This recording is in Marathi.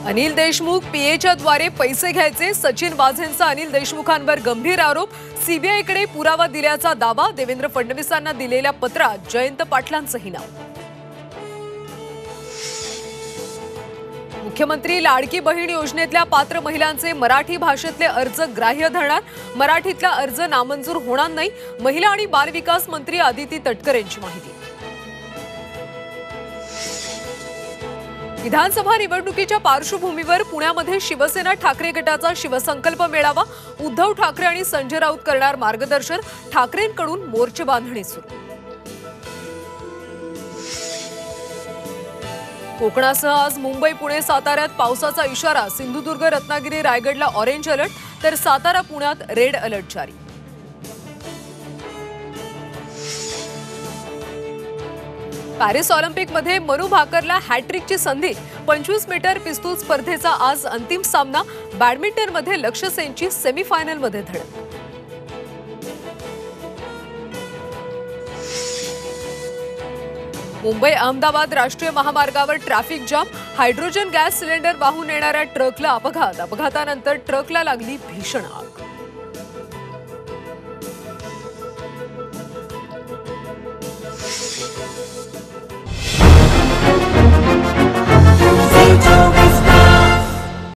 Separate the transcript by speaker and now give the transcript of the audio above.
Speaker 1: अनिल देशमुख पीएच्या द्वारे पैसे घ्यायचे, सचिन वाझेंचा अनिल देशमुखांवर गंभीर आरोप, सीबीआयकडे पुरावा दिल्याचा दावा, देवेंद्र फडणवीसांना दिलेल्या पत्रात जयंत पाटलांचंही नाव। मुख्यमंत्री लाडकी बहीण योजनेतल्या पात्र महिलांचे मराठी भाषेतले अर्ज ग्राह्य धरणार, मराठीतला अर्ज नामंजूर होणार नाही, महिला आणि बाल विकास मंत्री आदिती तटकरे यांची माहिती। विधानसभा निवडणुकीच्या पार्श्वभूमीवर पुण्यामध्ये शिवसेना ठाकरे गटाचा शिवसंकल्प मेळावा, उद्धव ठाकरे आणि संजय राऊत करणार मार्गदर्शन, ठाकरेंकडून मोर्चे बांधणी सुरू। कोकणासह आज मुंबई, पुणे, साताऱ्यात पावसाचा इशारा, सिंधुदुर्ग, रत्नागिरी, रायगडला ऑरेंज अलर्ट, तर सातारा, पुण्यात रेड अलर्ट जारी। पॅरिस ऑलिम्पिकमध्ये मनु भाकरला हॅट्रिकची संधी, 25 मीटर पिस्तूल स्पर्धेचा आज अंतिम सामना, बॅडमिंटनमध्ये लक्ष्य सेनची सेमीफायनलमध्ये धडक। मुंबई अहमदाबाद राष्ट्रीय महामार्गावर traffic jam, hydrogen gas cylinder वाहून येणाऱ्या ट्रकला अपघात, अपघातानंतर ट्रकला लागली भीषण आग।